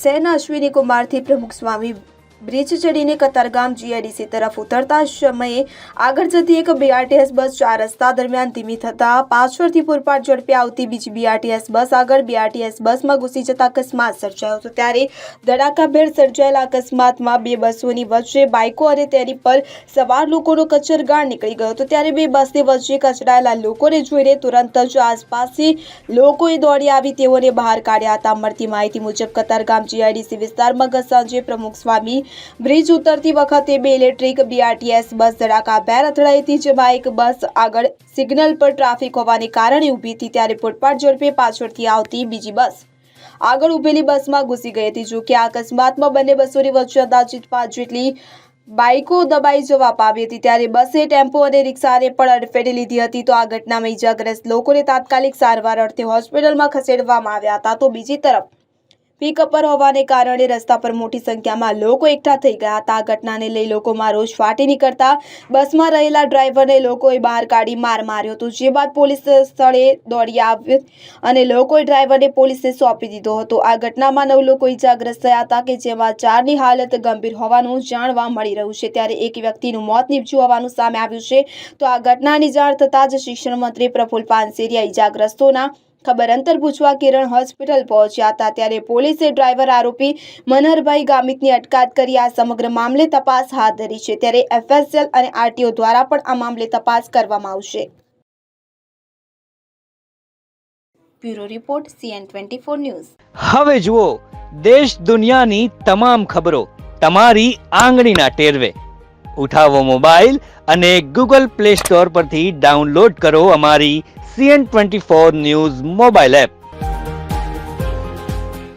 સેના અશ્વિની કુમારથી પ્રમુખ સ્વામી બ્રિજ ચડીને કતારગામ જીઆઈડીસી તરફ ઉતરતા સમયે આગળ જતી એક બીઆરટીએસ બસ 4 રસ્તા દરમિયાન ધીમી થતા પાછળથી પૂરપાટ ઝડપે આવતી બીજી બીઆરટીએસ બસ આગળ બીઆરટીએસ બસમાં ઘૂસી જતા અકસ્માત સર્જાયો હતો। ત્યારે ધડાકાભેર સર્જાયેલા અકસ્માતમાં બે બસોની વચ્ચે બાઇકો અને તેની પર સવાર લોકોનો કચરગાળ નીકળી ગયો હતો। ત્યારે બે બસની વચ્ચે કચડાયેલા લોકોને જોઈને તુરંત જ આસપાસથી લોકોએ દોડી આવી તેઓને બહાર કાઢ્યા હતા। મળતી માહિતી મુજબ કતારગામ જીઆઈડીસી વિસ્તારમાં ગત સાંજે પ્રમુખ સ્વામી બ્રિજ ઉતરતી વખતે બે ઇલેક્ટ્રિક બીઆરટીએસ બસ ધડાકાભેર અથડાઈ હતી, જેમાં એક બસ આગળ સિગ્નલ પર ટ્રાફિક હોવાને કારણે ઊભી હતી ત્યારે પૂરપાટ ઝડપે પાછળથી આવતી બીજી બસ આગળ ઊભેલી બસમાં ઘૂસી ગઈ હતી। જો કે આ અકસ્માતમાં બંને બસોની વચ્ચે અંદાજિત 5 જેટલી બાઇકો દબાઈ જવા પામી હતી। ત્યારે બસે ટેમ્પો અને રિક્ષાને પણ અડફેટે લીધી હતી। તો આ ઘટનામાં ઇજાગ્રસ્ત લોકોને તાત્કાલિક સારવાર અર્થે હોસ્પિટલમાં ખસેડવામાં આવ્યા હતા। તો બીજી તરફ પિકઅપર હોવાને કારણે રસ્તા પર મોટી સંખ્યામાં લોકો એકઠા થઈ ગયા હતા। આ ઘટનાને લઈ લોકોમાં રોષ ફાટી નીકળતા બસમાં રહેલા ડ્રાઈવરને લોકોએ બહાર કાઢી માર માર્યો હતો, જે બાદ પોલીસ સ્થળે દોડી આવી અને લોકોએ ડ્રાઈવરને પોલીસને સોંપી દીધો હતો। આ ઘટનામાં 9 લોકો ઇજાગ્રસ્ત થયા હતા કે જેમાં 4ની હાલત ગંભીર હોવાનું જાણવા મળી રહ્યું છે। ત્યારે એક વ્યક્તિનું મોત નીપજ્યું હોવાનું સામે આવ્યું છે। તો આ ઘટનાની જાણ થતાં જ શિક્ષણ મંત્રી પ્રફુલ પાનસેરિયા ઇજાગ્રસ્તોના ખબર અંતર પૂછવા કિરણ હોસ્પિટલ પહોંચ્યા હતા। ત્યારે પોલીસે ડ્રાઈવર આરોપી મનહરભાઈ ગામિતની અટકાયત કરી આ સમગ્ર મામલે તપાસ હાથ ધરી છે। ત્યારે એફએસએલ અને આરટીઓ દ્વારા પણ આ મામલે તપાસ કરવામાં આવશે। Bureau report CN24 news. હવે જુઓ દેશ દુનિયાની તમામ ખબરો તમારી આંગળીના ટેરવે। ઉઠાવો મોબાઈલ અને ગૂગલ પ્લે સ્ટોર પરથી ડાઉનલોડ કરો અમારી CN24 ન્યૂઝ મોબાઈલ એપ।